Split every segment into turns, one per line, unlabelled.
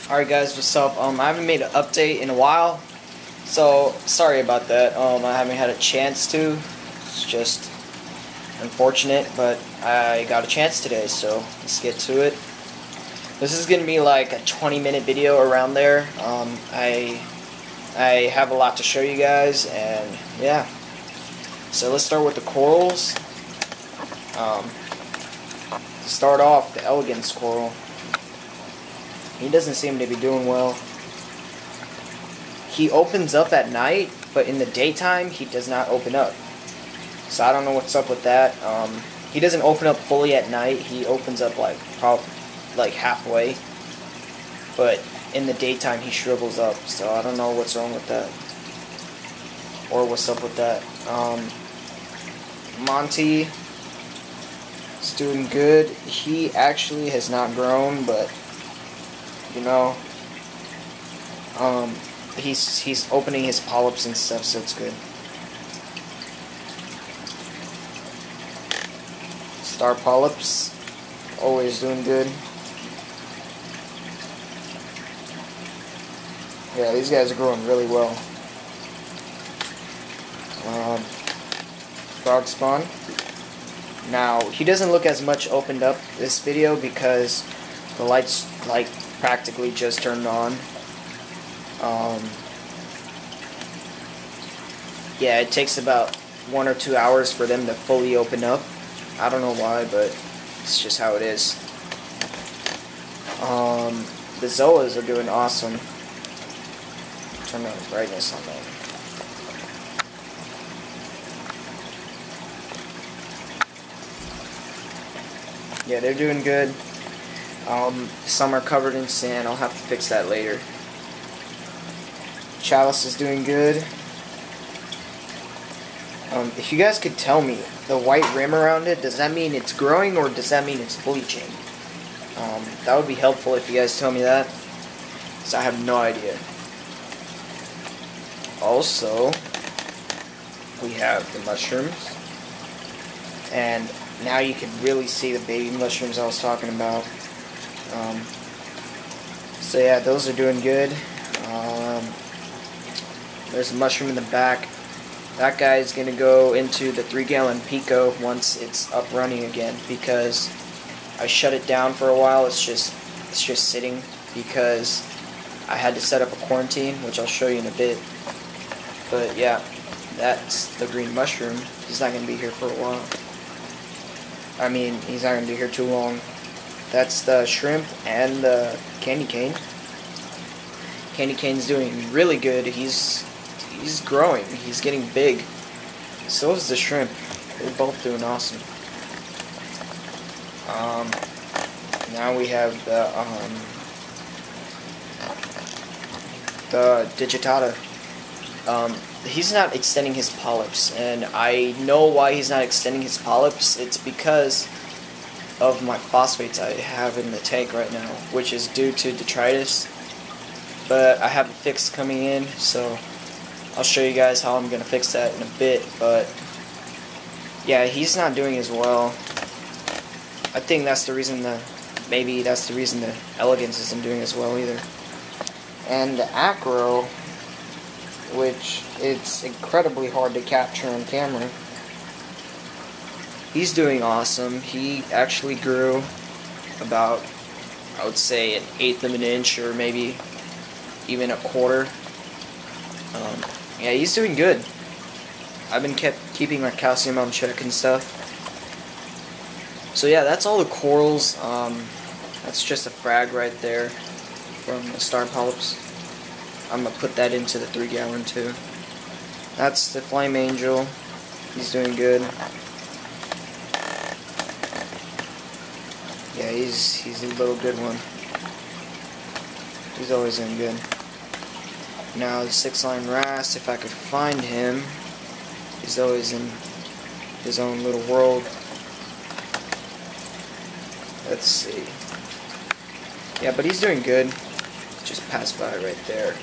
Alright guys, what's up? I haven't made an update in a while, so sorry about that. I haven't had a chance to. It's just unfortunate, but I got a chance today, so let's get to it. This is gonna be like a 20-minute video around there. I have a lot to show you guys, and yeah. So let's start with the corals. To start off, the elegance coral. He doesn't seem to be doing well. He opens up at night, but in the daytime, he does not open up. So I don't know what's up with that. He doesn't open up fully at night. He opens up like halfway. But in the daytime, he shrivels up. So I don't know what's wrong with that. Or what's up with that. Monty is doing good. He actually has not grown, but you know, he's opening his polyps and stuff, so it's good. Star polyps, always doing good. Yeah, these guys are growing really well. Frog spawn. Now, he doesn't look as much opened up this video because the lights practically just turned on. Yeah, it takes about 1 or 2 hours for them to fully open up. I don't know why, but it's just how it is. The zoas are doing awesome. Turn the brightness on that. Yeah, they're doing good. Some are covered in sand. I'll have to fix that later. Chalice is doing good. If you guys could tell me, the white rim around it, does that mean it's growing or does that mean it's bleaching? That would be helpful if you guys tell me that, because I have no idea. Also, we have the mushrooms. And now you can really see the baby mushrooms I was talking about. So yeah, those are doing good. There's a mushroom in the back. That guy is going to go into the 3-gallon Pico once it's up running again, because I shut it down for a while. It's just sitting because I had to set up a quarantine, which I'll show you in a bit. But yeah, that's the green mushroom. He's not going to be here for a while. I mean, he's not going to be here too long. That's the shrimp and the candy cane. Candy cane's doing really good. He's growing. He's getting big. So is the shrimp. They're both doing awesome. Now we have the digitata. He's not extending his polyps, and I know why he's not extending his polyps. It's because of my phosphates I have in the tank right now, which is due to detritus. But I have a fix coming in, so I'll show you guys how I'm gonna fix that in a bit. But yeah, he's not doing as well. I think that's the reason maybe that's the reason the elegance isn't doing as well either. And the acro, which it's incredibly hard to capture on camera, he's doing awesome. He actually grew about, I would say, 1/8 of an inch, or maybe even a quarter. Yeah, he's doing good. I've been keeping my calcium on check and stuff. So yeah, that's all the corals. That's just a frag right there from the star polyps. I'm gonna put that into the 3-gallon too. That's the flame angel. He's doing good. Yeah, he's a little good one. He's always doing good. Now the 6-line wrasse, if I could find him, he's always in his own little world. Let's see. Yeah, but he's doing good. Just passed by right there.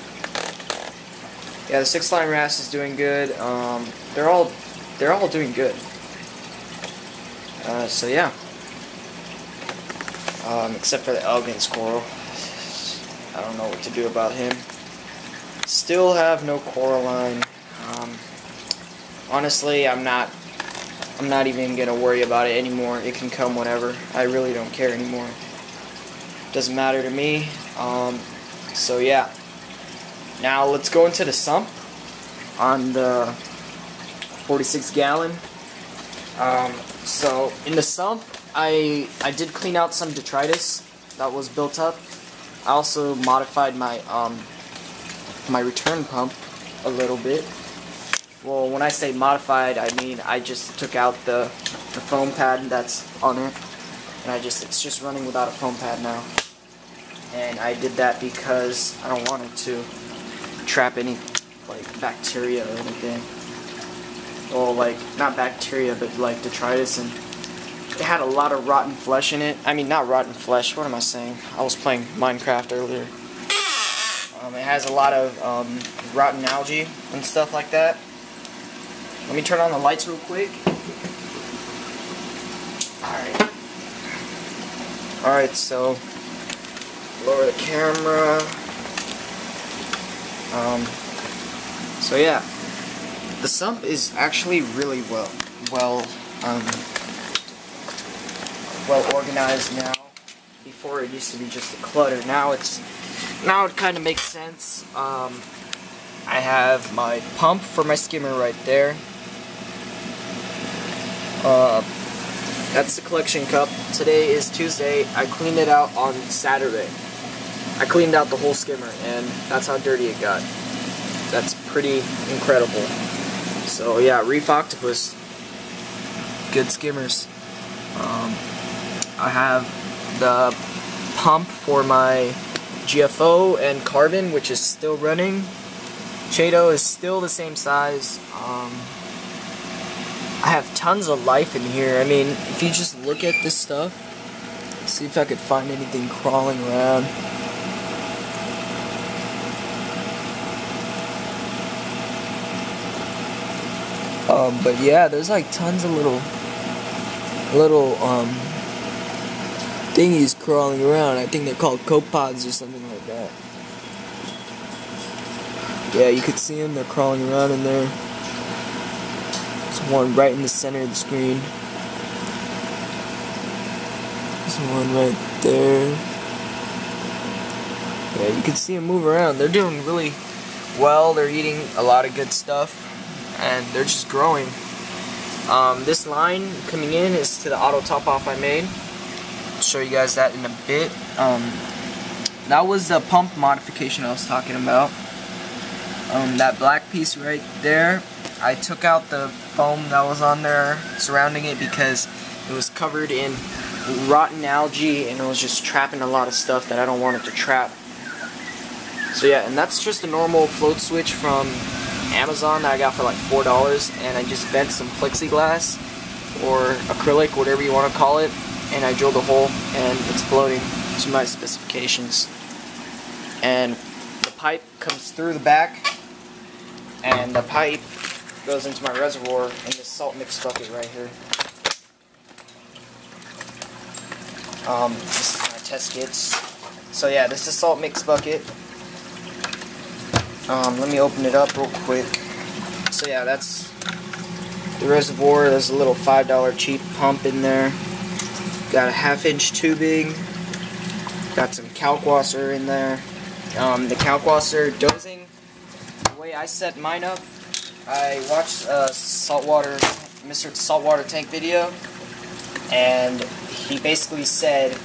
Yeah, the 6-line wrasse is doing good. They're all doing good. So yeah. Except for the elegance coral. don't know what to do about him. Still have no Coraline. Honestly, I'm not even gonna worry about it anymore. It can come whenever. I really don't care anymore. Doesn't matter to me. So yeah. Now let's go into the sump on the 46 gallon. So in the sump, I did clean out some detritus that was built up. I also modified my my return pump a little bit. Well, when I say modified, I mean I just took out the foam pad that's on it, and it's just running without a foam pad now. And I did that because I don't want it to trap any like bacteria or anything. Well, like not bacteria, but like detritus, and it had a lot of rotten flesh in it. I mean, not rotten flesh. What am I saying? I was playing Minecraft earlier. It has a lot of rotten algae and stuff like that. Let me turn on the lights real quick. Alright, so lower the camera. So yeah, the sump is actually really well organized now. Before it used to be just a clutter. Now it kind of makes sense. I have my pump for my skimmer right there. That's the collection cup. Today is Tuesday. I cleaned it out on Saturday. I cleaned out the whole skimmer, and that's how dirty it got. That's pretty incredible. So yeah, Reef Octopus. Good skimmers. I have the pump for my GFO and carbon, which is still running. Chaeto is still the same size. I have tons of life in here. I mean, if you just look at this stuff, let's see if I could find anything crawling around. But yeah, there's like tons of little thingies crawling around. I think they're called copepods or something like that. Yeah, you could see them. They're crawling around in there. There's one right in the center of the screen. There's one right there. Yeah, you can see them move around. They're doing really well. They're eating a lot of good stuff, and they're just growing. This line coming in is to the auto top off I made. I'll show you guys that in a bit. That was the pump modification I was talking about. That black piece right there, I took out the foam that was on there surrounding it because it was covered in rotten algae and it was just trapping a lot of stuff that I don't want it to trap. So yeah, and that's just a normal float switch from Amazon that I got for like $4, and I just bent some plexiglass or acrylic, whatever you want to call it, and I drilled a hole and it's floating to my specifications. And the pipe comes through the back, and the pipe goes into my reservoir in this salt mix bucket right here. This is my test kits. So yeah, this is a salt mix bucket. Let me open it up real quick. So yeah, that's the reservoir. There's a little $5 cheap pump in there. Got a 1/2-inch tubing. Got some kalkwasser in there. The kalkwasser dosing, the way I set mine up, I watched Mr. Saltwater Tank video, and he basically said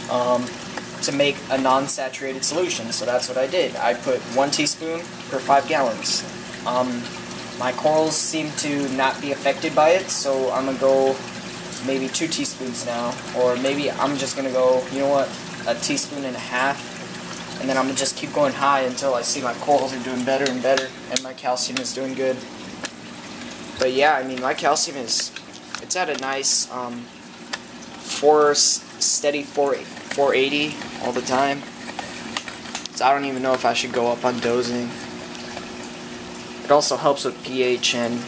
to make a non-saturated solution, so that's what I did. I put 1 teaspoon per 5 gallons. My corals seem to not be affected by it, so I'm gonna go maybe 2 teaspoons now, or maybe I'm just gonna go, you know what, 1.5 teaspoons, and then I'm gonna just keep going high until I see my corals are doing better and better, and my calcium is doing good. But yeah, I mean, my calcium it's at a nice steady 480 all the time. So I don't even know if I should go up on dosing. It also helps with pH and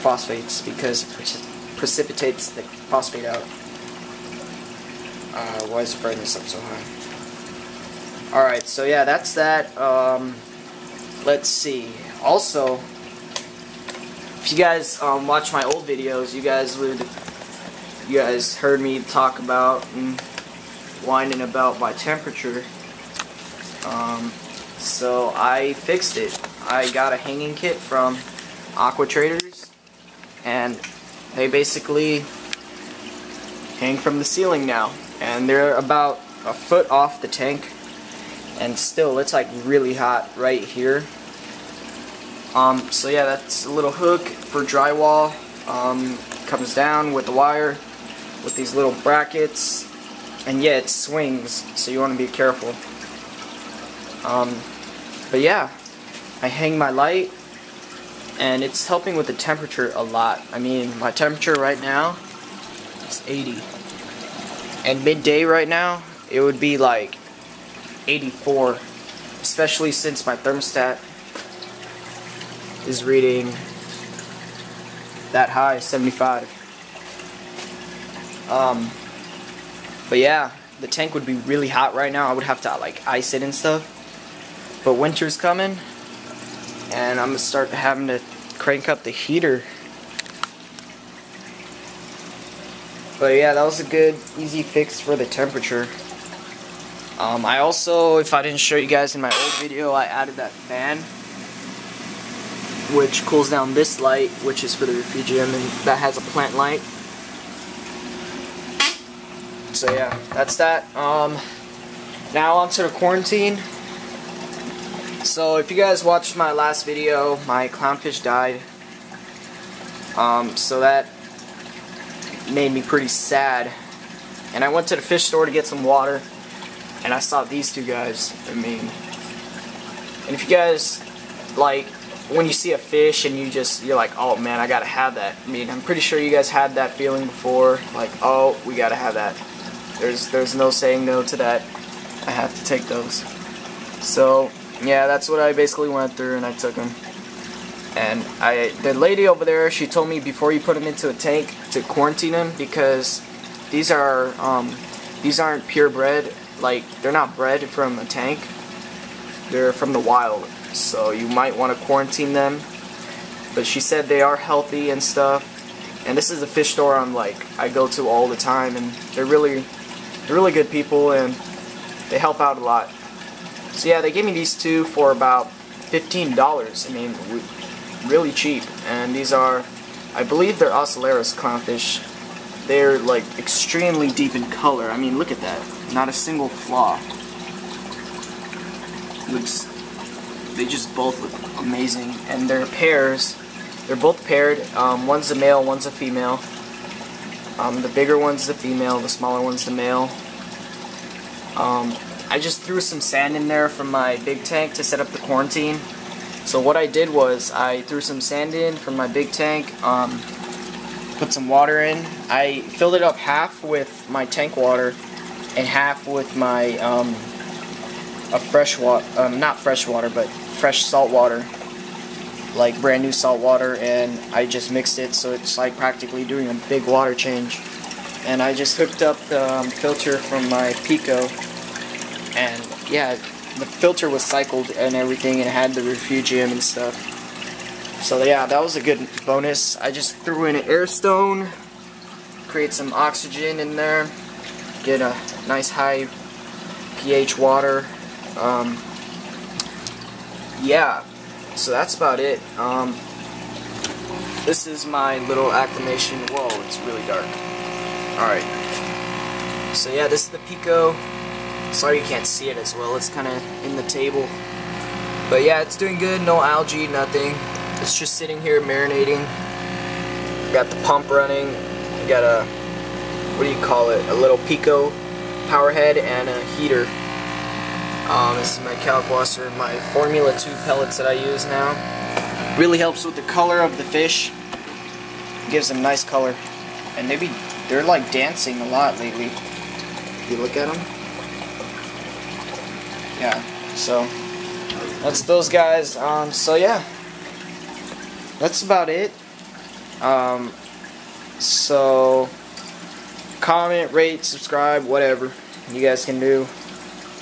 phosphates because it precipitates the phosphate out. Why is the brightness up so high? Alright, so yeah, that's that. Let's see. Also, if you guys watch my old videos, you guys heard me talk about and whining about my temperature. So I fixed it. I got a hanging kit from Aqua Traders, and they basically hang from the ceiling now, and they're about a foot off the tank, and still it's like really hot right here. So yeah, that's a little hook for drywall. Comes down with the wire with these little brackets, and yeah, it swings, so you want to be careful. But yeah, I hang my light, and it's helping with the temperature a lot. I mean, my temperature right now is 80, and midday right now it would be like 84, especially since my thermostat is reading that high, 75. But yeah, the tank would be really hot right now. I would have to like ice it and stuff. But winter's coming, and I'm gonna start having to crank up the heater. But yeah, that was a good, easy fix for the temperature. I also, if I didn't show you guys in my old video, I added that fan, which cools down this light, which is for the refugium, and that has a plant light. So yeah, that's that. Now on to the quarantine. So if you guys watched my last video, my clownfish died. So that made me pretty sad. And I went to the fish store to get some water, and I saw these two guys. I mean, and if you guys, like, when you see a fish and you're like, oh man, I gotta have that. I mean, I'm pretty sure you guys had that feeling before, like, oh, we gotta have that. There's no saying no to that. I have to take those. So yeah, that's what I basically went through, and I took them. And the lady over there, she told me before you put them into a tank to quarantine them, because these aren't purebred. Like, they're not bred from a tank. They're from the wild. So you might want to quarantine them. But she said they are healthy and stuff. And this is a fish store I go to all the time, and they're really good people, and they help out a lot. So yeah, they gave me these two for about $15. I mean, really cheap. And these are, I believe they're Ocellaris clownfish. They're like extremely deep in color. I mean, look at that. Not a single flaw. They just both look amazing. And they're pairs. They're both paired. One's a male, one's a female. The bigger one's the female, the smaller one's the male. I just threw some sand in there from my big tank to set up the quarantine. So what I did was I threw some sand in from my big tank, put some water in. I filled it up half with my tank water and half with my fresh water, not fresh water, but fresh salt water, like brand new salt water, and I just mixed it so it's like practically doing a big water change. And I just hooked up the filter from my Pico. And yeah, the filter was cycled and everything, and it had the refugium and stuff. So yeah, that was a good bonus. I just threw in an air stone, create some oxygen in there, get a nice high pH water. Yeah, so that's about it. This is my little acclimation. Whoa, it's really dark. Alright. So yeah, this is the Pico. Sorry you can't see it as well, it's kind of in the table. But yeah, it's doing good, no algae, nothing. It's just sitting here marinating. Got the pump running. Got a, what do you call it, a little Pico power head and a heater. This is my calc washer, my Formula 2 pellets that I use now. Really helps with the color of the fish. Gives them nice color. And they're like dancing a lot lately. If you look at them. Yeah, so that's those guys. So yeah, that's about it. So comment, rate, subscribe, whatever you guys can do.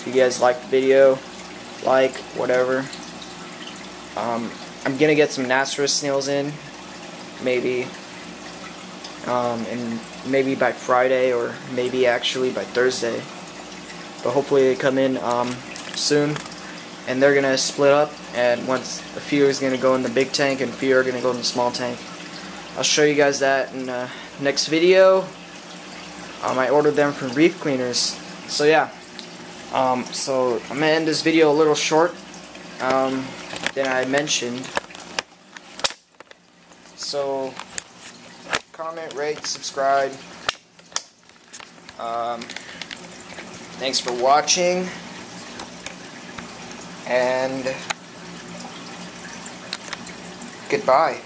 If you guys like the video, whatever. I'm gonna get some Nasra snails in, maybe, and maybe by Friday, or maybe actually by Thursday. But hopefully they come in soon, and they're gonna split up. And once a few is gonna go in the big tank, and a few are gonna go in the small tank. I'll show you guys that in the next video. I ordered them from Reef Cleaners. So yeah. So I'm gonna end this video a little short than I mentioned. So comment, rate, subscribe. Thanks for watching, and goodbye.